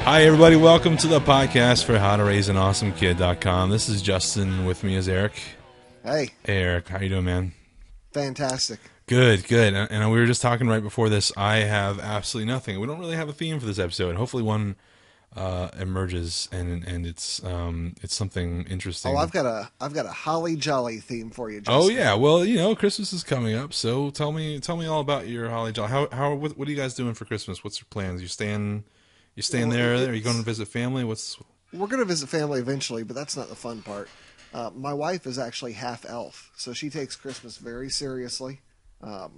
Hi, everybody. Welcome to the podcast for HowToRaiseAnAwesomeKid.com. This is Justin. With me is Eric. Hey. Hey, Eric. How you doing, man? Fantastic. Good, good. And we were just talking right before this. I have absolutely nothing. We don't really have a theme for this episode. Hopefully one emerges, and it's something interesting. Oh, I've got a holly jolly theme for you, Justin. Oh yeah, well, Christmas is coming up, so tell me all about your holly jolly. What are you guys doing for Christmas? What's your plans? You staying there? Are you going to visit family? We're going to visit family eventually, but that's not the fun part. My wife is actually half elf, so she takes Christmas very seriously. I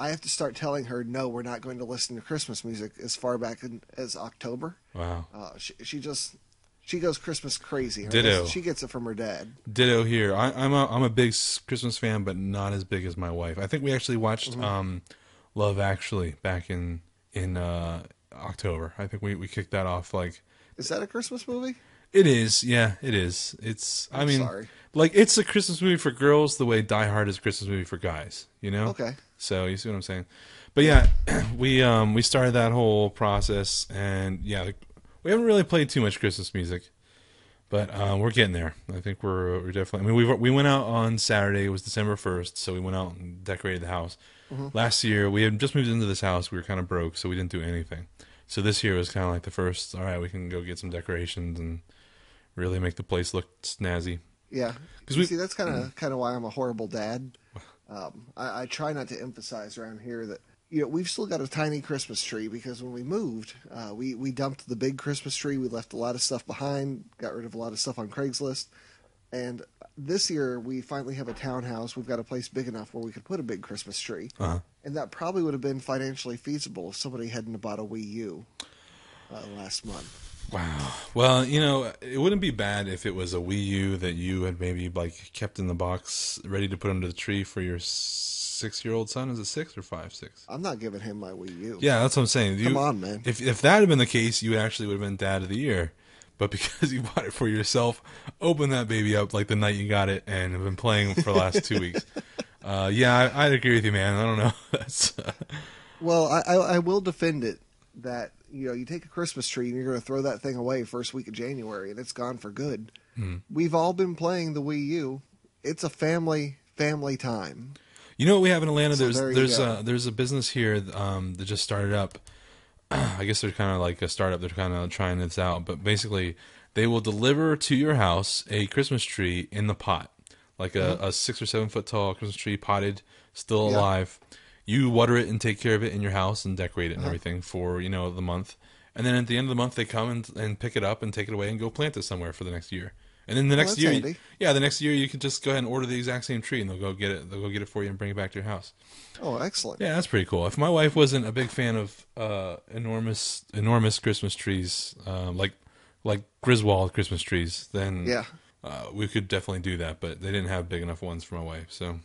have to start telling her, no, we're not going to listen to Christmas music as far back as October. Wow. She goes Christmas crazy. Ditto. She gets it from her dad. Ditto here. I'm a big Christmas fan, but not as big as my wife. I think we actually watched Love Actually back in October. I think we kicked that off. Is that a Christmas movie? It is. Yeah, it is. Sorry. It's a Christmas movie for girls the way Die Hard is a Christmas movie for guys, Okay. So you see what I'm saying? But yeah, we started that whole process, and yeah, we haven't really played too much Christmas music, but we're getting there. I think we're definitely. I mean, we went out on Saturday. It was December 1st, so we went out and decorated the house. Last year, we had just moved into this house. We were kind of broke, so we didn't do anything. So this year was kind of like the first. All right, we can go get some decorations and really make the place look snazzy. Yeah, because that's kind of why I'm a horrible dad. I try not to emphasize around here that we've still got a tiny Christmas tree because when we moved, we dumped the big Christmas tree. We left a lot of stuff behind, got rid of a lot of stuff on Craigslist, and this year we finally have a townhouse. We've got a place big enough where we could put a big Christmas tree, and that probably would have been financially feasible if somebody hadn't bought a Wii U last month. Wow. Well, it wouldn't be bad if it was a Wii U that you had maybe kept in the box ready to put under the tree for your 6-year-old son. Is it 6 or 5? 6? I'm not giving him my Wii U. Yeah, that's what I'm saying. Come on, man. If that had been the case, you actually would have been Dad of the Year. But because you bought it for yourself, open that baby up like the night you got it and have been playing for the last 2 weeks. Yeah, I'd agree with you, man. I don't know. That's Well, I will defend it that you take a Christmas tree and you're going to throw that thing away first week of January and it's gone for good. We've all been playing the Wii U. It's a family time. You know what we have in Atlanta? So there's a business here that just started up. I guess they're kind of like a startup. They're kind of trying this out, but basically they will deliver to your house a Christmas tree in the pot, like a 6 or 7 foot tall Christmas tree, potted, still alive. You water it and take care of it in your house and decorate it and everything for the month, and then at the end of the month they come and pick it up and take it away and go plant it somewhere for the next year. And then the next year, the next year you can just go ahead and order the exact same tree and they'll go get it. They'll go get it for you and bring it back to your house. Oh, excellent! Yeah, that's pretty cool. If my wife wasn't a big fan of enormous Christmas trees, like Griswold Christmas trees, then we could definitely do that. But they didn't have big enough ones for my wife, so.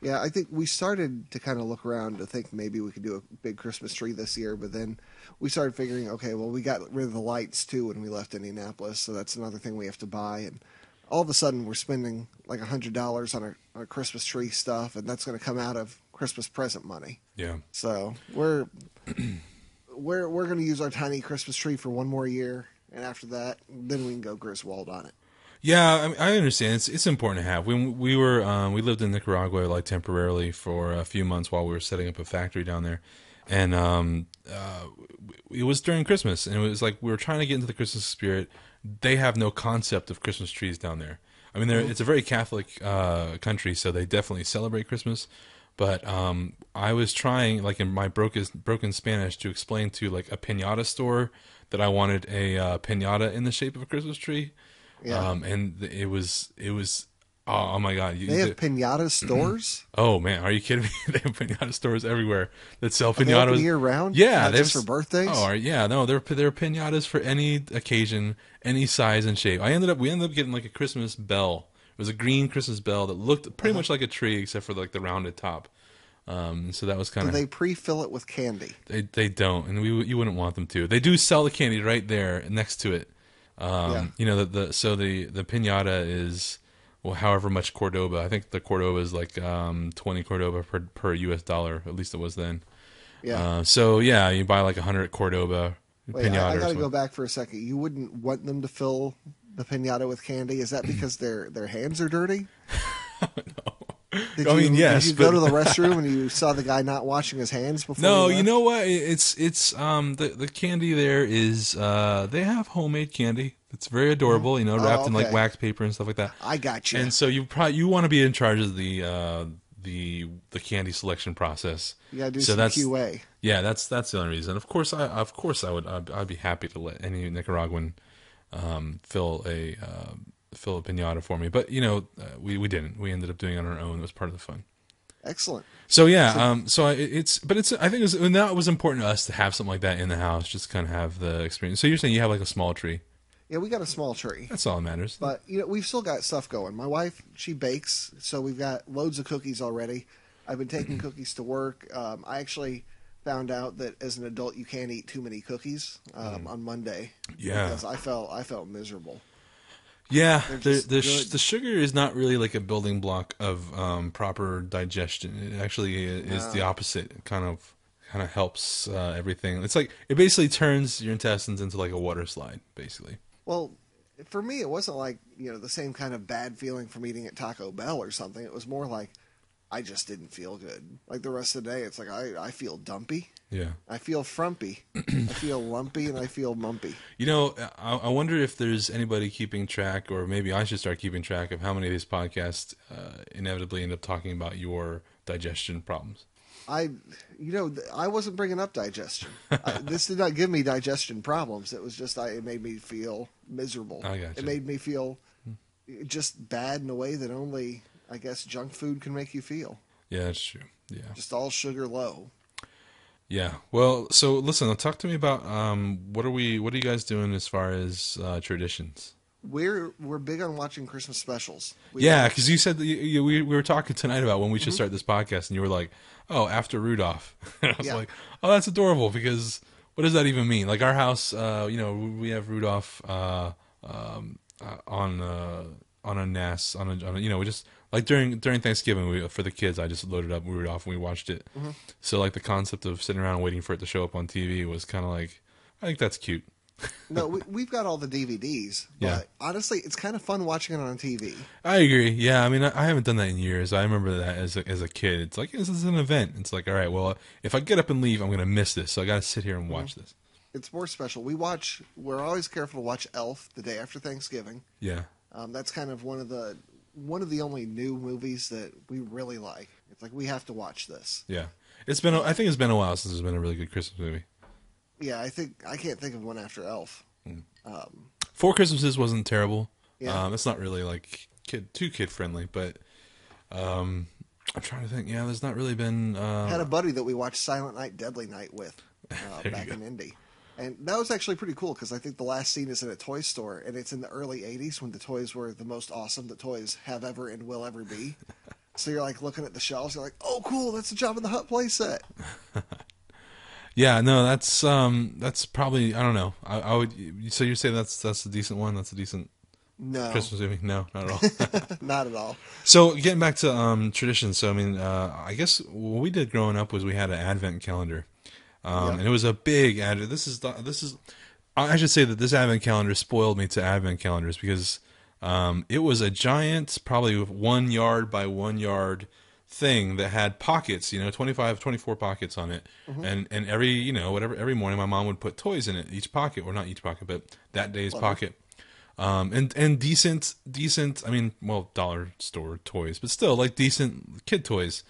Yeah, I think we started to kind of look around to think maybe we could do a big Christmas tree this year, but then we started figuring, okay, well, we got rid of the lights too when we left Indianapolis, so that's another thing we have to buy, and all of a sudden we're spending like $100 on our Christmas tree stuff, and that's going to come out of Christmas present money. Yeah. So we're going to use our tiny Christmas tree for one more year, and after that, then we can go Griswold on it. Yeah, I understand. It's important to have. We lived in Nicaragua temporarily for a few months while we were setting up a factory down there, and it was during Christmas, and it was like we were trying to get into the Christmas spirit. They have no concept of Christmas trees down there. I mean, it's a very Catholic country, so they definitely celebrate Christmas. But I was trying, in my broken Spanish, to explain to a piñata store that I wanted a piñata in the shape of a Christmas tree. Yeah. And it was oh my God. They have piñata stores? Oh man, are you kidding me? They have piñata stores everywhere that sell piñatas. Are they open year round? Yeah. Not just for birthdays? Oh yeah, no, they're piñatas for any occasion, any size and shape. We ended up getting a Christmas bell. It was a green Christmas bell that looked pretty much like a tree except for the rounded top. So that was kind of. Do they pre-fill it with candy? They don't, and you wouldn't want them to. They do sell the candy right there next to it. The piñata is however much Cordoba. I think the Cordoba is 20 Cordoba per US dollar. At least it was then. Yeah. You buy 100 Cordoba Wait, I pinata or got to something. go back for a second. You wouldn't want them to fill the pinata with candy? Is that because their hands are dirty? I mean, Did yes, you go but to the restroom and you saw the guy not washing his hands before no, he you left? know what? It's the candy there is they have homemade candy. It's very adorable, wrapped Oh, in like okay. wax paper and stuff like that. I got you. And so you want to be in charge of the candy selection process. You got to do So some that's QA. yeah, that's the only reason. Of course I would I'd be happy to let any Nicaraguan fill a pinata for me, but we didn't. We ended up doing it on our own. It was part of the fun. Excellent. So yeah, I think and that was important to us to have something like that in the house, just kind of have the experience. So you're saying you have like a small tree? Yeah, we got a small tree. That's all that matters. But we've still got stuff going. My wife, she bakes, so we've got loads of cookies already. I've been taking cookies to work. I actually found out that as an adult you can't eat too many cookies on Monday. Yeah. Because I felt miserable. Yeah, They're just the good. the sugar is not really like a building block of proper digestion. It actually is the opposite. It kind of helps everything. It's like it basically turns your intestines into like a water slide, basically. Well, for me, it wasn't like the same kind of bad feeling from eating at Taco Bell or something. It was more like I just didn't feel good. Like the rest of the day, it's like I feel dumpy. Yeah. I feel frumpy. I feel lumpy, and I feel mumpy. I wonder if there's anybody keeping track, or maybe I should start keeping track of how many of these podcasts inevitably end up talking about your digestion problems. I wasn't bringing up digestion. This did not give me digestion problems. It was just it made me feel miserable. I gotcha. It made me feel just bad in a way that only, I guess, junk food can make you feel. Yeah, that's true. Yeah. Just all sugar low. Yeah. Well, so listen, talk to me about what are you guys doing as far as traditions? We're big on watching Christmas specials. Yeah, because you said that we were talking tonight about when we should start this podcast, and you were like, "Oh, after Rudolph." And I was like, "Oh, that's adorable." Because what does that even mean? Like our house, we have Rudolph on a NAS we just like during Thanksgiving for the kids. I just loaded up Rudolph and we watched it. So like the concept of sitting around waiting for it to show up on TV was kind of like, I think that's cute. No, we've got all the DVDs. But Yeah. honestly, it's kind of fun watching it on TV. I agree. Yeah, I mean, I haven't done that in years. I remember that as a kid. It's like, this is an event. It's like, all right, well, if I get up and leave, I'm going to miss this. So I got to sit here and watch this. It's more special. We're always careful to watch Elf the day after Thanksgiving. Yeah. That's kind of one of the only new movies that we really like. It's like we have to watch this. Yeah. I think it's been a while since there's been a really good Christmas movie. Yeah, I can't think of one after Elf. Four Christmases wasn't terrible. Yeah. It's not really like too kid friendly, but I'm trying to think. Yeah, there's not really been. Had a buddy that we watched Silent Night, Deadly Night with you back go. in Indy. And that was actually pretty cool because I think the last scene is in a toy store, and it's in the early 80s when the toys were the most awesome that toys have ever and will ever be. So you're like looking at the shelves, you're like, oh, cool, that's the Jabba the Hutt play set. Yeah, no, that's probably, I don't know. I would. So you say that's a decent one. That's a decent No, Christmas movie. No, not at all. not at all. So getting back to traditions. So I mean, I guess what we did growing up was we had an advent calendar, and it was a big advent. This is. I should say that this advent calendar spoiled me to advent calendars because it was a giant, probably 1 yard by 1 yard thing that had pockets, 25, 24 pockets on it. And every, every morning my mom would put toys in it, each pocket, or not each pocket, but that day's pocket. And decent, I mean, well, dollar store toys, but still like decent kid toys.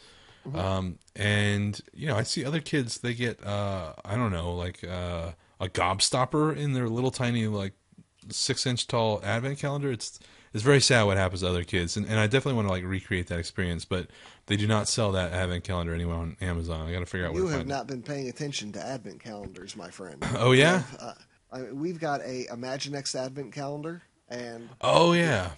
And I see other kids, they get, I don't know, like, a gobstopper in their little tiny, like 6-inch tall advent calendar. It's very sad what happens to other kids, and I definitely want to like recreate that experience, but they do not sell that advent calendar anywhere on Amazon. I got to figure out where You to have find not been paying attention to advent calendars, my friend. Oh yeah. We've got a Imaginext advent calendar, and Oh yeah.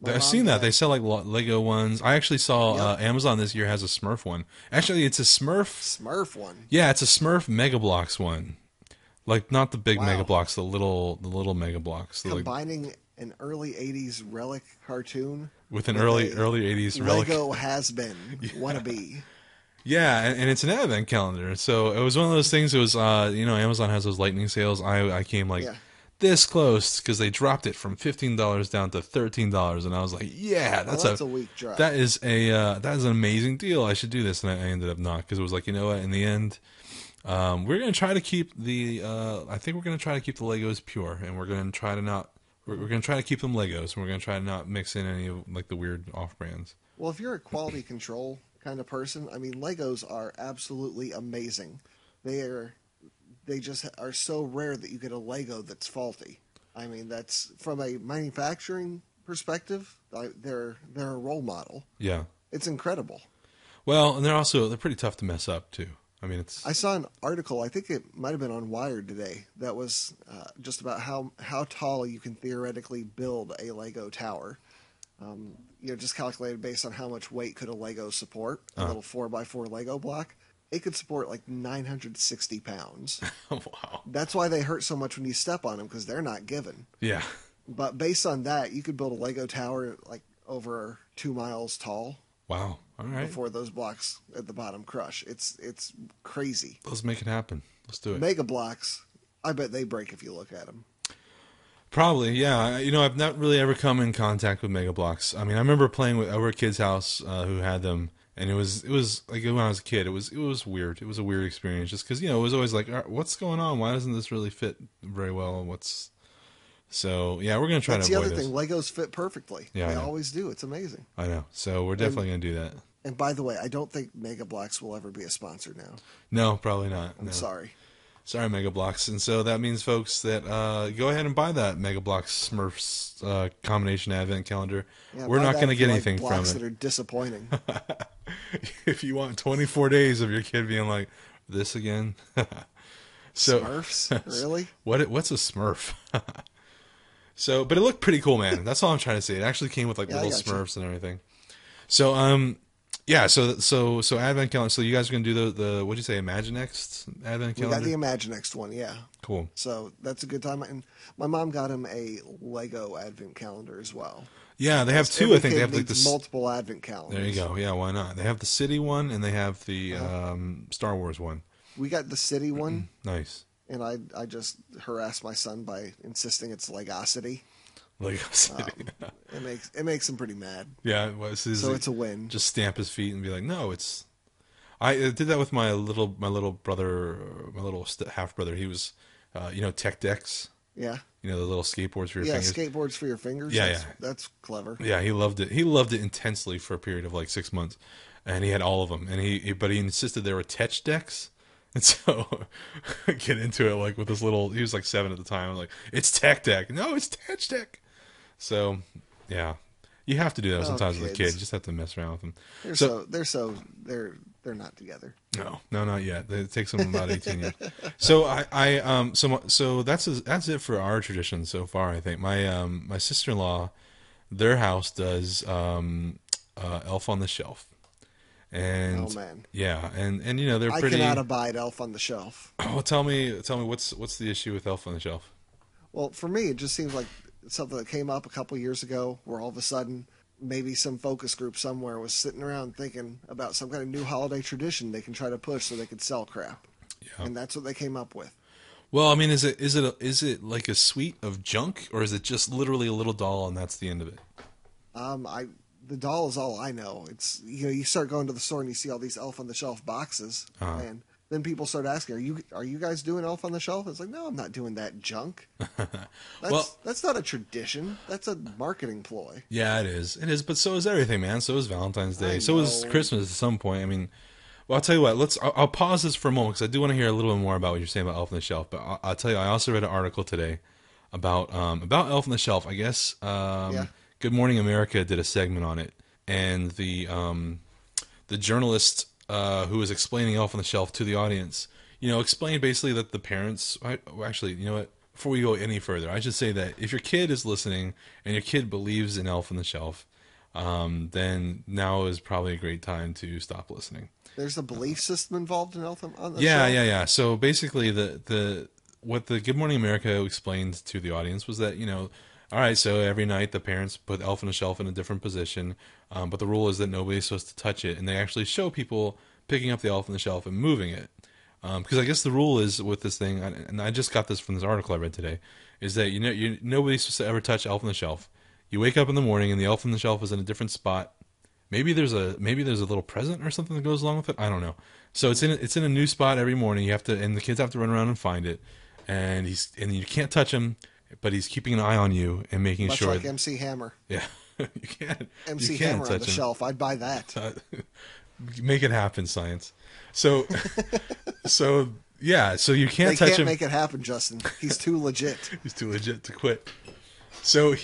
My I've mom seen that. had- They sell like Lego ones. I actually saw Yep. Amazon this year has a Smurf one. Actually, it's a Smurf. Smurf one. Yeah, it's a Smurf Mega Bloks one. Like not the big Wow. Mega Bloks, the little Mega Bloks. Like, Combining an early 80s relic cartoon with an with early a 80s relic. Lego has-been wannabe. Yeah, and it's an advent calendar. So it was one of those things. It was, Amazon has those lightning sales. I came like Yeah. this close because they dropped it from $15 down to $13, and I was like, yeah, Oh, that's a that's a weak drop. that is an amazing deal. I should do this, and I ended up not because it was like, you know what? In the end, we're gonna try to keep the. I think we're gonna try to keep the Legos pure, and we're gonna try to not. We're gonna try to keep them Legos, and we're gonna try to not mix in any of like the weird off brands. Well, if you're a quality control kind of person, I mean, Legos are absolutely amazing. They are, they just are so rare that you get a Lego that's faulty. I mean, that's from a manufacturing perspective, they're a role model. Yeah. It's incredible. Well, and they're pretty tough to mess up too. I mean, it's I saw an article, I think it might have been on Wired today, that was just about how tall you can theoretically build a Lego tower. Just calculated based on how much weight could a Lego support, a little 4x4 Lego block. It could support like 960 pounds. wow. That's why they hurt so much when you step on them, because they're not given. Yeah. But based on that, you could build a Lego tower like over 2 miles tall Wow. All right. before those blocks at the bottom crush. It's crazy. Let's make it happen. Let's do it. Mega blocks, I bet they break if you look at them. Probably, yeah. I've not really ever come in contact with Mega Bloks. I mean, I remember playing with over a kid's house who had them, and it was like when I was a kid, it was weird. It was a weird experience, just because it was always like, what's going on? Why doesn't this really fit very well? So yeah, we're gonna try That's to the avoid other this. thing. Legos fit perfectly. Yeah, I They know. always do. It's amazing. I know. So we're definitely gonna do that. And by the way, I don't think Mega Blocks will ever be a sponsor now. No, probably not. I'm No. sorry. Sorry, Mega Bloks. And so that means, folks, that go ahead and buy that Mega Bloks Smurfs combination advent calendar. Yeah, We're buy not that going to if get you like anything from blocks it. that are disappointing. If you want 24 days of your kid being like, this again? So, Smurfs? Really? what's a Smurf? So, but it looked pretty cool, man. That's all I'm trying to say. It actually came with like Yeah, I little gotcha. Smurfs and everything. So, yeah, so advent calendar. So you guys are going to do the what'd you say, Imaginext advent We got calendar? the Imaginext one, yeah. Cool. So that's a good time. And my mom got him a Lego Advent calendar as well. Yeah, they have two. Every I think kid they have like needs this. multiple Advent calendars. There you go. Yeah, why not? They have the city one and they have the Star Wars one. We got the city one, Nice. and I just harassed my son by insisting it's Legosity. Lego City. It makes him pretty mad. Yeah, well, So it's a win. Just stamp his feet and be like, no, it's. I did that with my little brother, my little half brother. He was, tech decks. Yeah. The little skateboards for your Yeah, fingers. skateboards for your fingers. Yeah, that's, yeah. That's clever. Yeah, he loved it. He loved it intensely for a period of like 6 months, and he had all of them. And but he insisted there were tech decks, and so get into it like with this little. He was like 7 at the time. I was like, it's tech deck. No, it's tech deck. So yeah, you have to do that sometimes with a kid. kids. You just have to mess around with them. They're not together. No, not yet. It takes them about 18 years. So so that's it for our tradition so far. I think my sister-in-law, their house does Elf on the Shelf, and Oh man, yeah, and they're I pretty. cannot abide Elf on the Shelf. Well, tell me what's the issue with Elf on the Shelf? Well, for me, it just seems like something that came up a couple years ago, where all of a sudden maybe some focus group somewhere was sitting around thinking about some kind of new holiday tradition they can try to push so they could sell crap, Yeah. and that's what they came up with. Well, I mean, is it like a suite of junk, or is it just literally a little doll and that's the end of it? The doll is all I know. It's you start going to the store and you see all these Elf on the Shelf boxes, and then people start asking, "Are you guys doing Elf on the Shelf?" It's like, no, I'm not doing that junk. That's not a tradition. That's a marketing ploy. Yeah, it is. It is, but so is everything, man. So is Valentine's Day. I So is know. Christmas at some point. I mean, well, I'll tell you what. I'll pause this for a moment because I do want to hear a little bit more about what you're saying about Elf on the Shelf. But I'll tell you, I also read an article today about Elf on the Shelf. I guess Yeah. Good Morning America did a segment on it, and the journalist who was explaining Elf on the Shelf to the audience, explained basically that the parents. Actually, you know what? Before we go any further, I should say that if your kid is listening and your kid believes in Elf on the Shelf, then now is probably a great time to stop listening. There's a belief system involved in Elf on the Yeah, Shelf. yeah. So basically, what the Good Morning America explained to the audience was that all right, so every night the parents put Elf on the Shelf in a different position, but the rule is that nobody's supposed to touch it, and they actually show people picking up the elf on the shelf and moving it. Because I guess the rule is with this thing, and I just got this from this article I read today, is that nobody's supposed to ever touch elf on the shelf. You wake up in the morning and the elf on the shelf is in a different spot. Maybe there's a little present or something that goes along with it. I don't know. So it's in a new spot every morning. You have to, and the kids have to run around and find it. And you can't touch him, but he's keeping an eye on you and making Much sure. like MC Hammer. Yeah, you can't. MC you can't Hammer on touch the him. shelf. I'd buy that. Make it happen, science. So, yeah. So you can't touch him. They can't make it happen, Justin. He's too legit. He's too legit to quit. So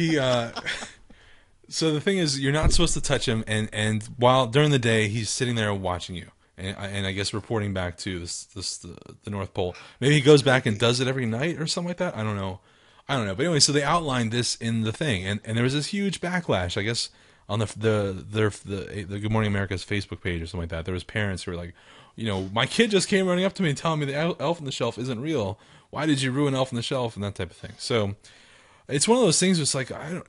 so the thing is, you're not supposed to touch him, and while during the day he's sitting there watching you, and I guess reporting back to the North Pole. Maybe he goes back and does it every night or something like that. I don't know. But anyway, so they outlined this in the thing, and there was this huge backlash, I guess, on the Good Morning America's Facebook page or something like that. There was parents who were like, my kid just came running up to me and telling me the elf on the shelf isn't real. Why did you ruin Elf on the Shelf and that type of thing? So it's one of those things. It's like I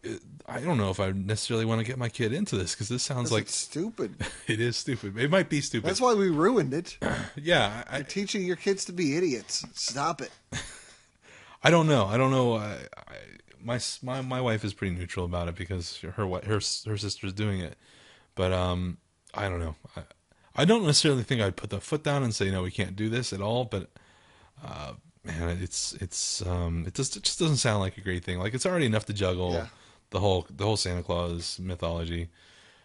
don't know if I necessarily want to get my kid into this because this sounds like it's stupid. It is stupid. It might be stupid. That's why we ruined it. Yeah, You're teaching your kids to be idiots. Stop it. I don't know. My wife is pretty neutral about it because her sister's doing it, but I don't know. I don't necessarily think I'd put the foot down and say no, we can't do this at all. But man, it just doesn't sound like a great thing. Like it's already enough to juggle the whole Santa Claus mythology.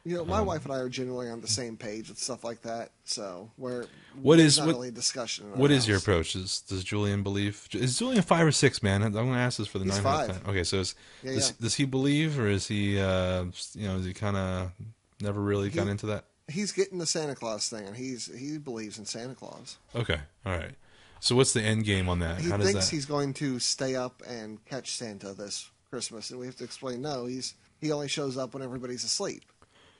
My wife and I are generally on the same page with stuff like that. So there's not really a discussion. What is your approach? Does Julian believe? Is Julian 5 or 6, man? I'm going to ask this for the 9 out of 10. Okay, so does he believe, or is he is he kind of never really got into that? He's getting the Santa Claus thing, and he believes in Santa Claus. Okay, all right. So what's the end game on that? He thinks he's going to stay up and catch Santa this Christmas, and we have to explain no. He only shows up when everybody's asleep.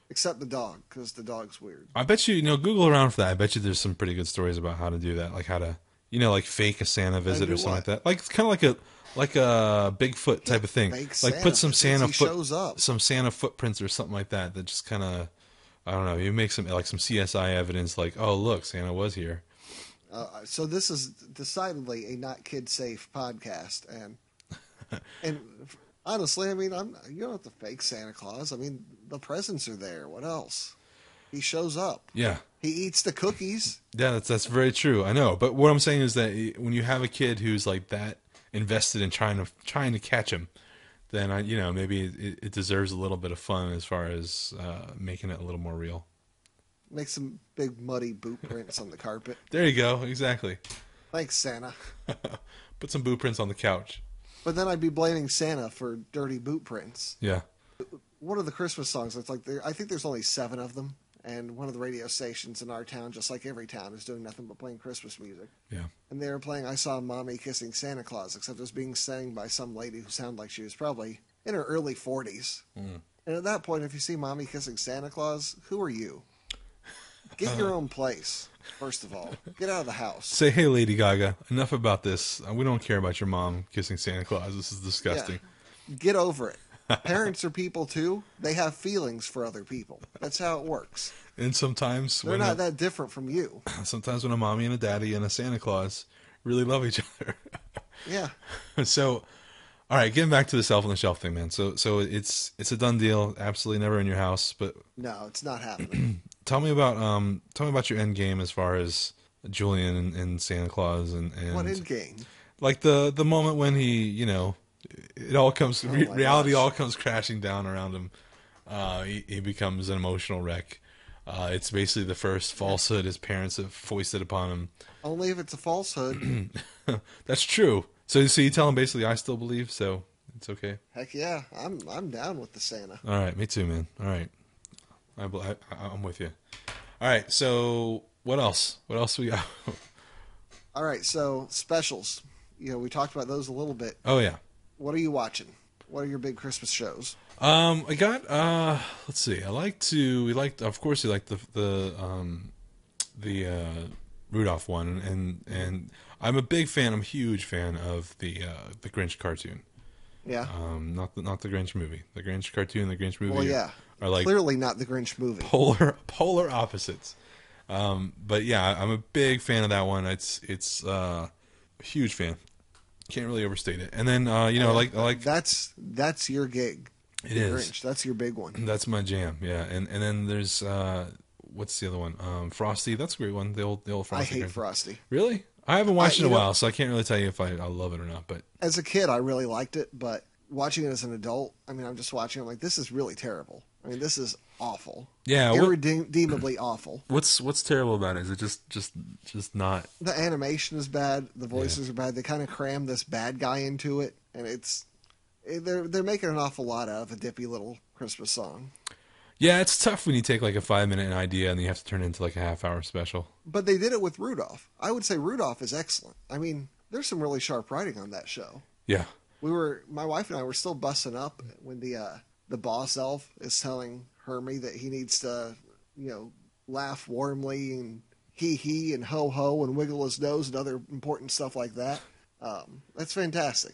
Except the dog, because the dog's weird. I bet you, Google around for that. I bet you there's some pretty good stories about how to do that, like how to, like fake a Santa visit or something like that. Like kind of like a Bigfoot type of thing. Like put some Santa footprints or something like that. That just kind of, I don't know. You make some CSI evidence, like, oh look, Santa was here. So this is decidedly a not kid safe podcast, and. Honestly, I mean, you don't have to fake Santa Claus. I mean, the presents are there. What else? He shows up. Yeah. He eats the cookies. Yeah, that's very true. I know, but what I'm saying is that when you have a kid who's like that invested in trying to catch him, then maybe it deserves a little bit of fun as far as making it a little more real. Make some big muddy boot prints on the carpet. There you go. Exactly. Thanks, Santa. Put some boot prints on the couch. But then I'd be blaming Santa for dirty boot prints. Yeah. One of the Christmas songs, it's like I think there's only 7 of them, and one of the radio stations in our town, just like every town, is doing nothing but playing Christmas music. Yeah. And they were playing I Saw Mommy Kissing Santa Claus, except it was being sang by some lady who sounded like she was probably in her early 40s. Mm. And at that point, if you see Mommy kissing Santa Claus, who are you? Get your own place, first of all. Get out of the house. Say, hey, Lady Gaga, enough about this. We don't care about your mom kissing Santa Claus. This is disgusting. Yeah. Get over it. Parents are people, too. They have feelings for other people. That's how it works. And sometimes... They're not that different from you. Sometimes when a mommy and a daddy and a Santa Claus really love each other. Yeah. So, all right, getting back to the Elf on the Shelf thing, man. So it's a done deal. Absolutely never in your house, but... No, it's not happening. Tell me about your end game as far as Julian and Santa Claus and what end game? Like the moment when he, it all comes reality gosh. all comes crashing down around him. He becomes an emotional wreck. It's basically the first falsehood his parents have foisted upon him. Only if it's a falsehood. That's true. So you tell him basically I still believe, so it's okay. Heck yeah, I'm down with the Santa. All right, me too, man. All right. I'm with you. All right, so what else? What else we got? All right, so specials. We talked about those a little bit. Oh yeah. What are you watching? What are your big Christmas shows? I got let's see. Of course you like the Rudolph one, and I'm a big fan. I'm a huge fan of the Grinch cartoon. Yeah. Not the Grinch movie. The Grinch cartoon, the Grinch movie. Well, yeah. Are like clearly not the Grinch movie. Polar opposites. But yeah, I'm a big fan of that one. It's a huge fan. Can't really overstate it. And then Oh yeah, I like that's your gig, it the is. Grinch. That's your big one. That's my jam. Yeah, and then there's what's the other one? Frosty. That's a great one. The old I Frosty hate character. Frosty. Really? I haven't watched it in You a know, while, so I can't really tell you if I love it or not. But as a kid, I really liked it, but watching it as an adult, I mean, I'm just watching. I'm like, this is really terrible. I mean, this is awful, yeah, irredeemably awful. what's terrible about it? Is it just not? The animation is bad. The voices are bad. They kind of cram this bad guy into it, and they're making an awful lot out of a dippy little Christmas song. Yeah, it's tough when you take like a 5 minute idea and you have to turn it into like a half-hour special. But they did it with Rudolph. I would say Rudolph is excellent. I mean, there's some really sharp writing on that show. Yeah. My wife and I were still busting up when the boss elf is telling Hermie that he needs to, laugh warmly and hee and ho ho and wiggle his nose and other important stuff like that. That's fantastic.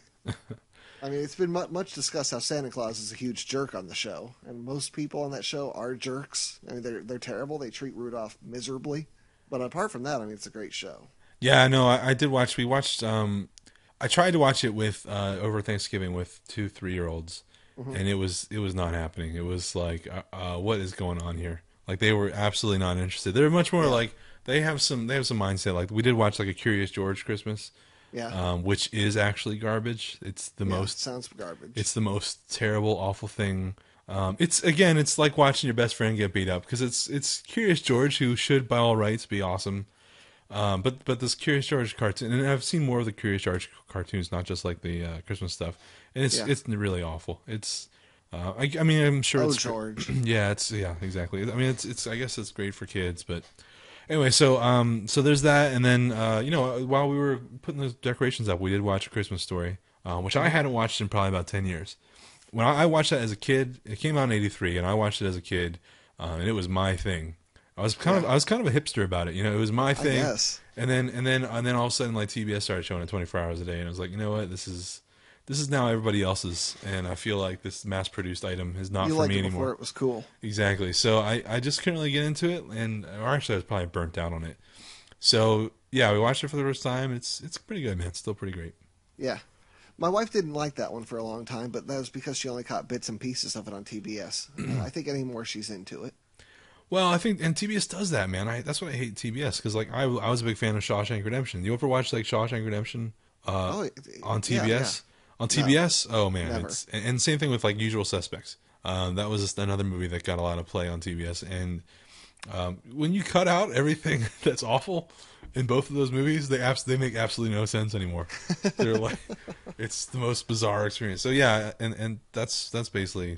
I mean, it's been much discussed how Santa Claus is a huge jerk on the show, and most people on that show are jerks. I mean, they're terrible. They treat Rudolph miserably. But apart from that, I mean, it's a great show. Yeah, no, I did watch. We watched. I tried to watch it with over Thanksgiving with 2 3-year-olds, and it was not happening. It was like, what is going on here? Like they were absolutely not interested. They're much more like they have some mindset. Like we did watch like a Curious George Christmas, Yeah. which is actually garbage. It sounds garbage. It's the most terrible, awful thing. It's like watching your best friend get beat up because it's Curious George, who should by all rights be awesome. But this Curious George cartoon, and I've seen more of the Curious George cartoons, not just like the Christmas stuff, and it's really awful. It's I mean, I'm sure it's George. yeah, exactly. I mean, it's I guess it's great for kids, but anyway, so there's that, and then while we were putting those decorations up, we did watch A Christmas Story, which I hadn't watched in probably about 10 years. When I watched that as a kid, it came out in '83, and I watched it as a kid, and it was my thing. I was kind of a hipster about it, it was my thing. Yes. And then all of a sudden, like TBS started showing it 24 hours a day, and I was like, you know what, this is now everybody else's, and I feel like this mass-produced item is not for me anymore. Before it was cool. Exactly. So I just couldn't really get into it, or actually I was probably burnt out on it. So yeah, we watched it for the first time. It's pretty good, man. It's still pretty great. Yeah. My wife didn't like that one for a long time, but that was because she only caught bits and pieces of it on TBS. I think anymore she's into it. Well, I think, and TBS does that, man. That's what I hate TBS, because like I was a big fan of Shawshank Redemption. You ever watch like Shawshank Redemption on TBS? Yeah. On TBS? No, oh man, never. And same thing with like Usual Suspects. That was just another movie that got a lot of play on TBS. And when you cut out everything that's awful in both of those movies, they make absolutely no sense anymore. They're like, it's the most bizarre experience. So yeah, and that's basically.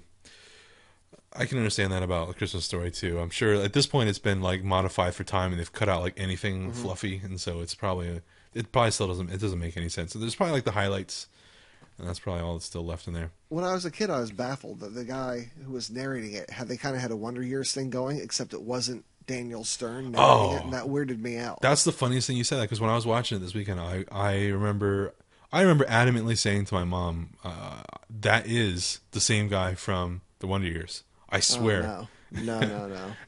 I can understand that about A Christmas Story too. I'm sure at this point it's been like modified for time, and they've cut out like anything fluffy, and so it probably still doesn't make any sense. So there's probably like the highlights, and that's probably all that's still left in there. When I was a kid, I was baffled that the guy who was narrating it they kind of had a Wonder Years thing going, except it wasn't Daniel Stern narrating it, and that weirded me out. That's the funniest thing you said that, because when I was watching it this weekend, I remember adamantly saying to my mom, that is the same guy from the Wonder Years. I swear. Oh, no.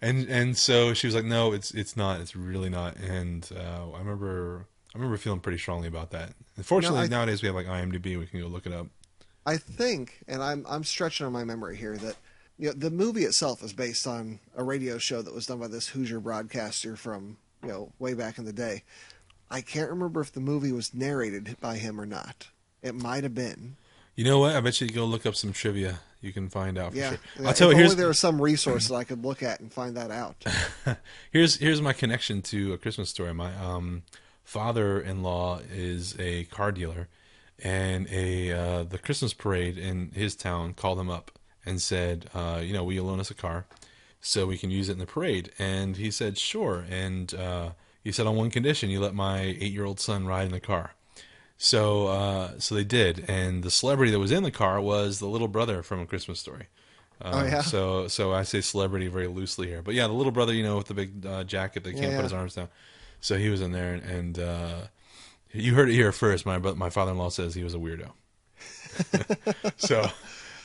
and so she was like, "No, it's not. It's really not." And I remember feeling pretty strongly about that. Unfortunately, nowadays we have like IMDb. We can go look it up. I think, and I'm stretching on my memory here, that the movie itself is based on a radio show that was done by this Hoosier broadcaster from way back in the day. I can't remember if the movie was narrated by him or not. It might have been. You know what? I bet you go look up some trivia. You can find out for sure. I'll tell you. If only there was some resource that I could look at and find that out. Here's my connection to A Christmas Story. My father-in-law is a car dealer, and the Christmas parade in his town called him up and said, will you loan us a car so we can use it in the parade? And he said, sure. And he said, on one condition, you let my 8-year-old son ride in the car. So they did, and the celebrity that was in the car was the little brother from A Christmas Story. Oh yeah. So I say celebrity very loosely here, but yeah, the little brother, with the big jacket that can't put his arms down. So he was in there, and you heard it here first. My father-in-law says he was a weirdo. So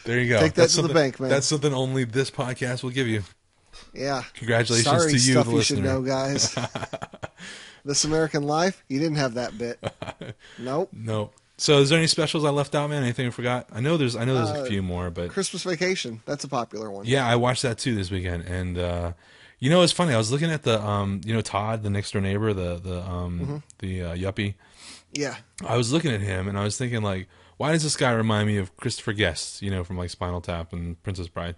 there you go. Take that to the bank, man. That's something only this podcast will give you. Yeah. Congratulations Sorry, to you, stuff the you should listener. know, guys. This American Life, you didn't have that bit. Nope. No. So, is there any specials I left out, man? Anything I forgot? I know there's a Uh, few more, but Christmas Vacation, that's a popular one. yeah, I watched that too this weekend, and you know, it's funny. I was looking at the you know, Todd, the next door neighbor, Hmm. the yuppie. Yeah. I was looking at him, and I was thinking, like, why does this guy remind me of Christopher Guest? You know, from like Spinal Tap and Princess Bride.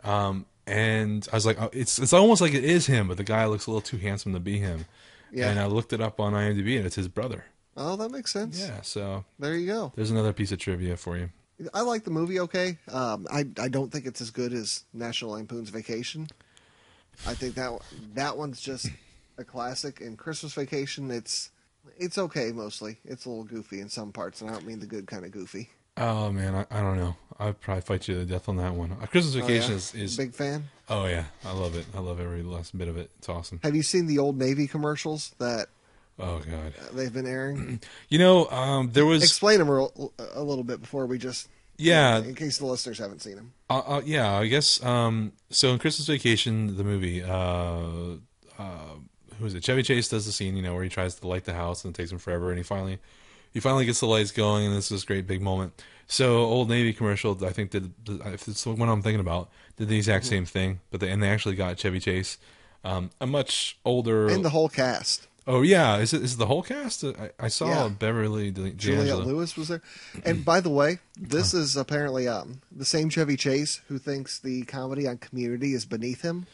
And I was like, oh, it's almost like it is him, but the guy looks a little too handsome to be him. Yeah. And I looked it up on IMDb, and it's his brother. Oh, that makes sense. Yeah, so There you go. there's another piece of trivia for you. I like the movie okay. I don't think it's as good as National Lampoon's Vacation. I think that one's just a classic. And Christmas Vacation, it's okay mostly. It's a little goofy in some parts, and I don't mean the good kind of goofy. Oh man, I don't know. I'd probably fight you to the death on that one. Christmas Oh Vacation yeah, is big fan. oh yeah, I love it. I love every last bit of it. It's awesome. Have you seen the Old Navy commercials that Oh god. they've been airing? You know, there was Explain them a little bit before we just yeah, in case the listeners haven't seen them. yeah. I guess so in Christmas Vacation, the movie, who is it? Chevy Chase does the scene, you know, where he tries to light the house and it takes him forever, and he finally gets the lights going, and this is this great big moment. So Old Navy commercial, I think if it's the one I'm thinking about, did the exact same thing, but they actually got Chevy Chase, a much older. And the whole cast. Oh yeah, is it the whole cast? I saw Yeah. Beverly Juliette D'Angelo. Lewis was there. And by the way, this is apparently the same Chevy Chase who thinks the comedy on Community is beneath him.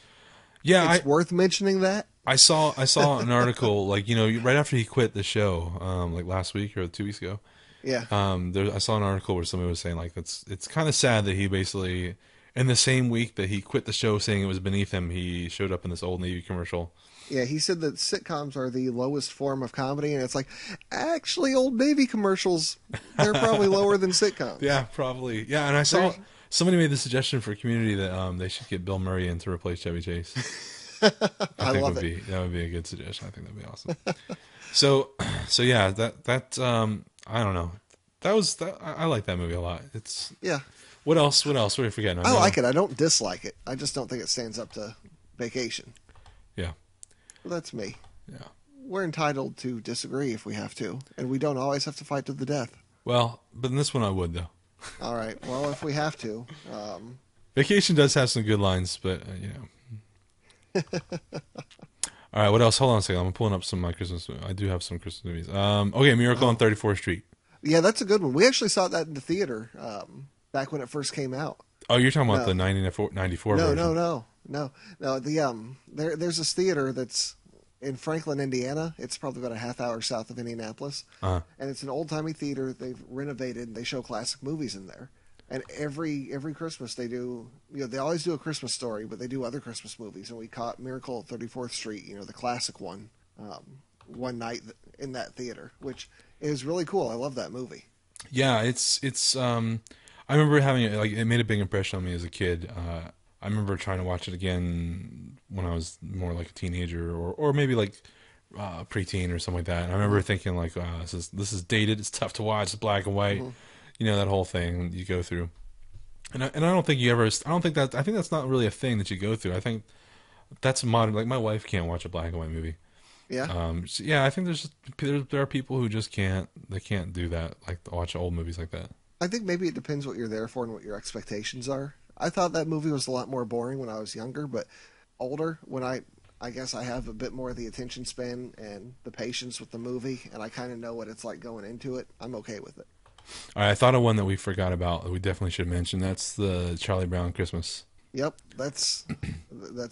Yeah, It's worth mentioning that. I saw an article, like, you know, right after he quit the show, like last week or 2 weeks ago. Yeah. I saw an article where somebody was saying, like, it's kind of sad that he basically, in the same week that he quit the show saying it was beneath him, he showed up in this Old Navy commercial. Yeah, he said that sitcoms are the lowest form of comedy, and it's like, actually, Old Navy commercials, they're probably lower than sitcoms. Yeah, probably. Yeah, and I saw somebody made the suggestion for Community that they should get Bill Murray in to replace Chevy Chase. I love it. That would be a good suggestion. I think that'd be awesome. So yeah, that I don't know. I like that movie a lot. It's Yeah, what else? What else? What are you forgetting? I like it. I don't dislike it. I just don't think it stands up to Vacation. Yeah, Well, that's me. yeah. We're entitled to disagree if we have to, and we don't always have to fight to the death. Well, but in this one I would though. All right. Well, if we have to, Vacation does have some good lines, but you know. All right, what else? Hold on a second. I'm pulling up some of my Christmas. I do have some Christmas movies. Okay, Miracle on 34th Street. yeah, that's a good one. We actually saw that in the theater back when it first came out. Oh, you're talking about No. the 1994 No, version. no. The there's this theater that's in Franklin, Indiana. It's probably about a half hour south of Indianapolis, Uh-huh. and it's an old timey theater. They've renovated. And they show classic movies in there. And every Christmas they do, you know, they always do a Christmas story, but they do other Christmas movies. And we caught Miracle at 34th Street, you know, the classic one, one night in that theater, which is really cool. I love that movie. Yeah, it's. I remember having it, like, it made a big impression on me as a kid. I remember trying to watch it again when I was more like a teenager, or maybe like preteen or something like that. And I remember thinking, like, this is dated. It's tough to watch. It's black and white. You know, that whole thing you go through. And I don't think you ever. I don't think that. I think that's not really a thing that you go through. I think that's modern. Like, my wife can't watch a black and white movie. Yeah. So yeah, I think there are people who just can't. They can't do that. Like, watch old movies like that. I think maybe it depends what you're there for and what your expectations are. I thought that movie was a lot more boring when I was younger, but older, when I guess I have a bit more of the attention span and the patience with the movie, and I kind of know what it's like going into it, I'm okay with it. All right, I thought of one that we forgot about that we definitely should mention. That's the Charlie Brown Christmas. Yep, that's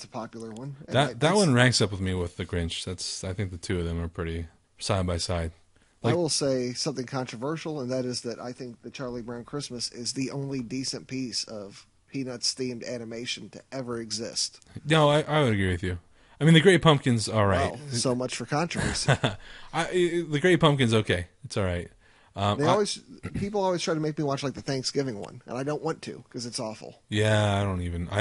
a popular one. And That one ranks up with me with the Grinch. I think the two of them are pretty side by side. I will say something controversial, and that is that I think the Charlie Brown Christmas is the only decent piece of Peanuts themed animation to ever exist. No, I would agree with you. I mean, the Great Pumpkin's all right. Wow, so much for controversy. The Great Pumpkin's okay. It's all right. People always try to make me watch like the Thanksgiving one, and I don't want to because it's awful. Yeah, I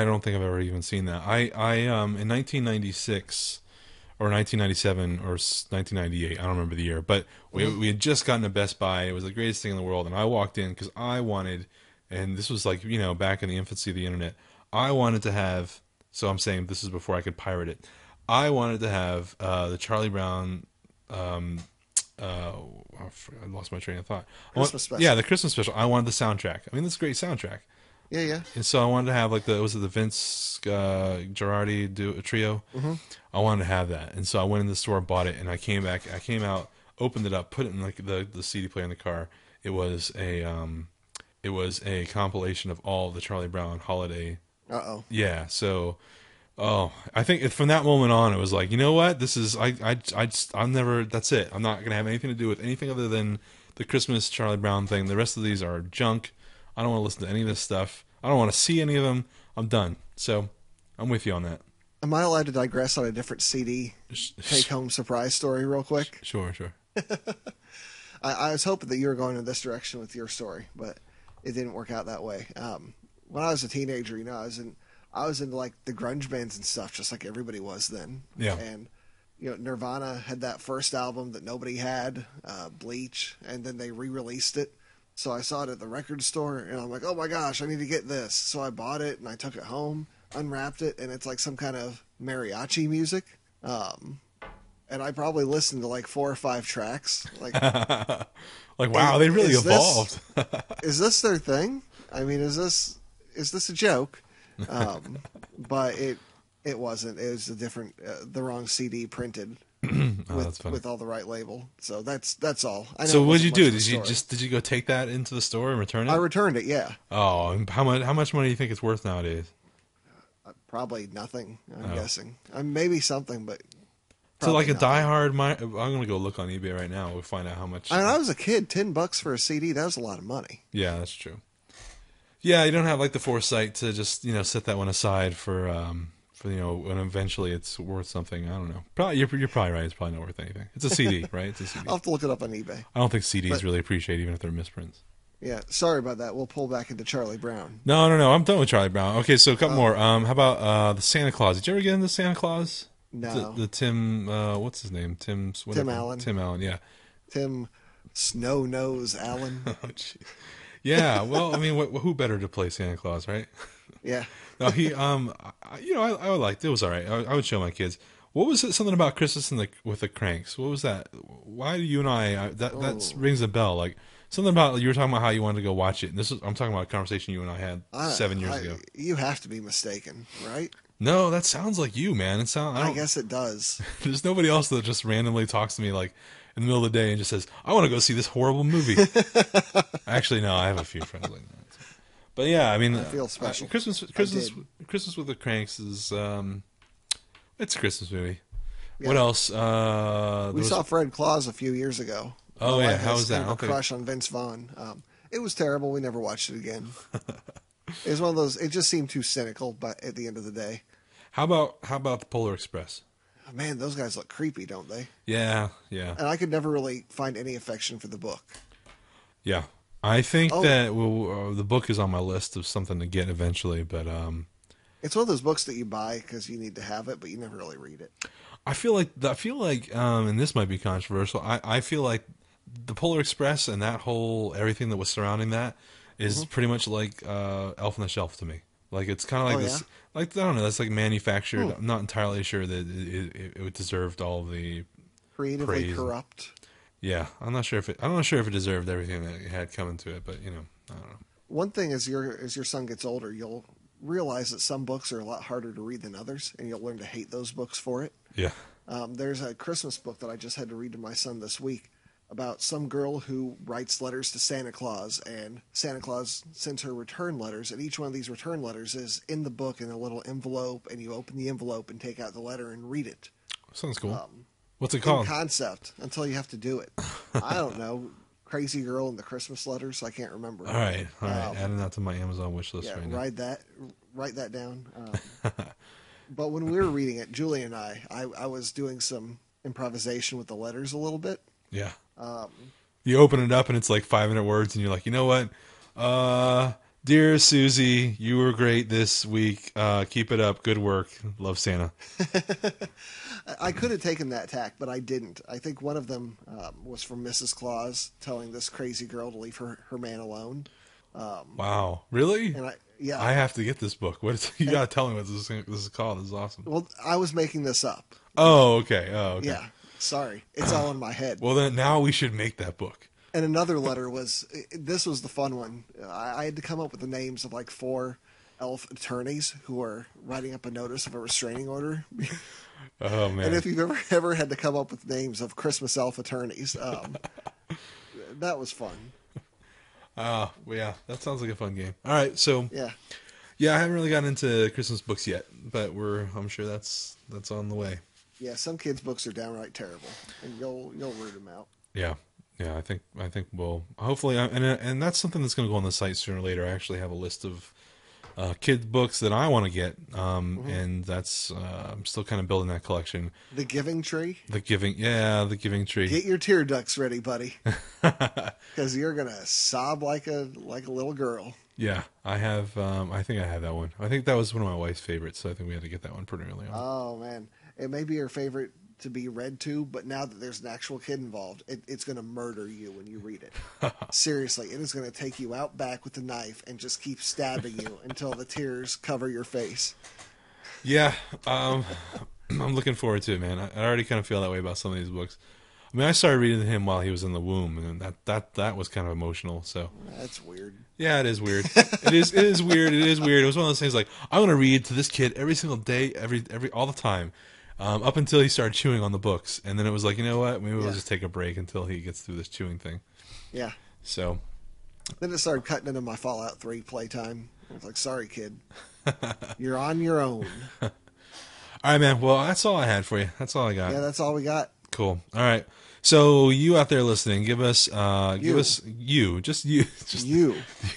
don't think I've ever even seen that. I in 1996 or 1997 or 1998, I don't remember the year, but we had just gotten to Best Buy. It was the greatest thing in the world, and I walked in because I wanted, and this was like, you know, back in the infancy of the internet, I wanted to have So I'm saying this is before I could pirate it. I wanted to have the Charlie Brown. I lost my train of thought. Christmas Yeah, special. the Christmas special. I wanted the soundtrack. I mean, that's a great soundtrack. Yeah, yeah. And so I wanted to have like was it the Vince Girardi trio? Hmm. I wanted to have that, and so I went in the store, bought it, and I came back. I came out, opened it up, put it in like the CD player in the car. It was a compilation of all the Charlie Brown holiday. Uh-oh. Yeah, so I think from that moment on, it was like, you know what, this is I'm never. That's it. I'm not gonna have anything to do with anything other than the Christmas Charlie Brown thing. The rest of these are junk. I don't want to listen to any of this stuff. I don't want to see any of them. I'm done. So I'm with you on that. Am I allowed to digress on a different CD take-home surprise story real quick? Sure, sure. I was hoping that you were going in this direction with your story, but it didn't work out that way. When I was a teenager, I was into like the grunge bands and stuff, just like everybody was then. Yeah. And Nirvana had that first album that nobody had, Bleach, and then they re-released it. So I saw it at the record store, and I'm like, oh my gosh, I need to get this. So I bought it, and I took it home, unwrapped it, and it's like some kind of mariachi music. And I probably listened to like 4 or 5 tracks. Like, Like, wow, they really evolved. Is this their thing? I mean, is this a joke? But it wasn't. It was a different, the wrong CD printed with all the right label. So that's all. I know So it what did you wasn't do? much of a story. Did you go take that into the store and return it? I returned it. Yeah, Oh, and how much money do you think it's worth nowadays? probably nothing. I'm guessing. Maybe something, but So like a probably nothing. diehard, I'm gonna go look on eBay right now. We'll find out how much. I mean, I was a kid. $10 for a CD. That was a lot of money. Yeah, that's true. Yeah, you don't have like the foresight to just set that one aside for when eventually it's worth something. I don't know. Probably you're probably right. It's probably not worth anything. It's a CD, right? It's a CD. I'll have to look it up on eBay. I don't think CDs But- really appreciate even if they're misprints. Yeah, sorry about that. We'll pull back into Charlie Brown. No. I'm done with Charlie Brown. Okay, so a couple more. How about the Santa Claus? Did you ever get into Santa Claus? No. The Tim, what's his name? Tim Allen. Tim Allen, yeah. Tim Snow Nose Allen. Oh, jeez. Yeah, well, I mean, who better to play Santa Claus, right? Yeah. No, he, I would like. It was all right. I would show my kids. What was it? Something about Christmas with the Cranks. What was that? Why do you and that rings a bell? Like something about you were talking about how you wanted to go watch it. And I'm talking about a conversation you and I had 7 years ago. You have to be mistaken, right? No, that sounds like you, man. I guess it does. There's nobody else that just randomly talks to me like in the middle of the day and just says, "I want to go see this horrible movie." Actually, no, I have a few friends like that. But yeah, I mean, I feel special. Christmas with the Cranks is it's a Christmas movie. Yeah. What else? We saw Fred Claus a few years ago. Oh My yeah, wife how has was that? kind of a crush on Vince Vaughn. It was terrible. We never watched it again. It was one of those. It just seemed too cynical. But at the end of the day, How about the Polar Express? man, those guys look creepy, don't they? Yeah. And I could never really find any affection for the book. Yeah. I think that the book is on my list of something to get eventually, but It's one of those books that you buy because you need to have it, but you never really read it. I feel like and this might be controversial. I feel like the Polar Express and that whole everything that was surrounding that is pretty much like Elf on the Shelf to me. Like it's kind of like this. Yeah? Like I don't know. That's like manufactured. I'm not entirely sure that it deserved all the Creatively praise. corrupt. Yeah, I'm not sure if it deserved everything that it had coming to it. But I don't know. One thing as your son gets older, you'll realize that some books are a lot harder to read than others, and you'll learn to hate those books for it. Yeah. There's a Christmas book that I just had to read to my son this week about some girl who writes letters to Santa Claus, and Santa Claus sends her return letters, and each one of these return letters is in the book in a little envelope, and you open the envelope and take out the letter and read it. Sounds cool. What's it In called? concept, until you have to do it. I don't know. Crazy Girl and the Christmas Letters. I can't remember. All right. Adding that to my Amazon wish list Yeah, right now. write that down. But when we were reading it, Julie and I was doing some improvisation with the letters a little bit. Yeah. You open it up and it's like 500 words, and you're like, you know what? Dear Susie, you were great this week. Keep it up. Good work. Love, Santa. I could have taken that tack, but I didn't. I think one of them was from Mrs. Claus telling this crazy girl to leave her man alone. Wow. Really? And Yeah. I have to get this book. What is, you got to tell me what this is called. This is awesome. Well, I was making this up. Oh, okay. Oh, okay. Yeah. Sorry. It's all in my head. Well, then now we should make that book. And another letter was, this was the fun one. I had to come up with the names of like 4 elf attorneys who are writing up a notice of a restraining order. Oh, man. And if you've ever had to come up with names of Christmas elf attorneys, that was fun. Well, yeah, that sounds like a fun game. All right, so Yeah. yeah, I haven't really gotten into Christmas books yet, but I'm sure that's on the way. Yeah, some kids' books are downright terrible, and you'll root them out. Yeah, yeah, I think we'll hopefully, and that's something that's going to go on the site sooner or later. I actually have a list of kid books that I want to get, and that's I'm still kind of building that collection. The Giving Tree. The Giving Tree. Get your tear ducts ready, buddy, because you're gonna sob like a little girl. Yeah, I have. I think I have that one. I think that was one of my wife's favorites, so I think we had to get that one pretty early on. Oh man, it may be your favorite to be read to, but now that there's an actual kid involved, it's going to murder you when you read it. Seriously, it is going to take you out back with a knife and just keep stabbing you until the tears cover your face. Yeah, I'm looking forward to it, man. I already kind of feel that way about some of these books. I mean, I started reading him while he was in the womb, and that was kind of emotional. So That's weird. yeah, it is weird. It is weird. It is weird. It was one of those things like I want to read to this kid every single day, every all the time. Up until he started chewing on the books, and then it was like, you know what? Maybe we'll just take a break until he gets through this chewing thing. Yeah. So Then it started cutting into my Fallout 3 playtime. I was like, sorry, kid. You're on your own. all right, man. Well, that's all I had for you. That's all I got. Yeah, that's all we got. Cool. All right. So you out there listening, give us just you. You.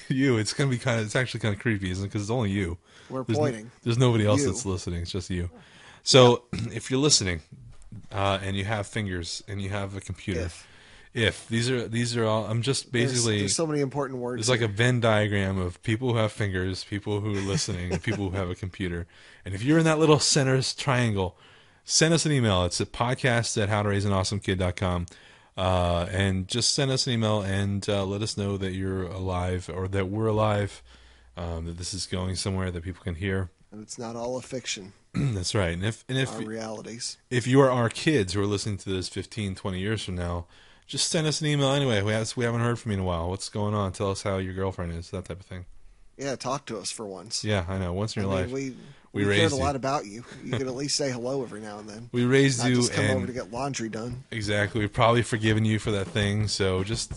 You. It's gonna be it's actually kind of creepy, isn't it? Because it's only you. We're pointing. There's nobody else You. that's listening. It's just you. So if you're listening, and you have fingers and you have a computer, if these are all, I'm just basically There's so many important words. It's like a Venn diagram of people who have fingers, people who are listening, and people who have a computer. And if you're in that little center triangle, send us an email. It's at podcast@howtoraiseanawesomekid.com. And just send us an email and let us know that you're alive or that we're alive, that this is going somewhere that people can hear. And it's not all a fiction. That's right. And if Our realities. if you are our kids who are listening to this 15, 20 years from now, just send us an email anyway. We haven't heard from you in a while. What's going on? Tell us how your girlfriend is. That type of thing. Yeah, talk to us for once. Yeah, I know. Once in your life. We raised cared a you. lot about you. You can at least say hello every now and then. We raised Not you just come and over to get laundry done. exactly. We've probably forgiven you for that thing. So just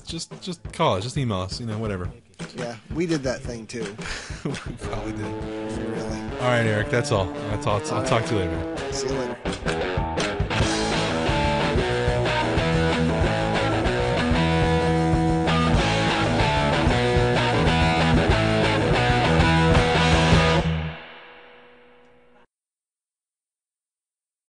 call us. Just email us. Whatever. Yeah, we did that thing too. We probably did. Really. All right, Eric. That's all. I'll talk to you later, man. See you later.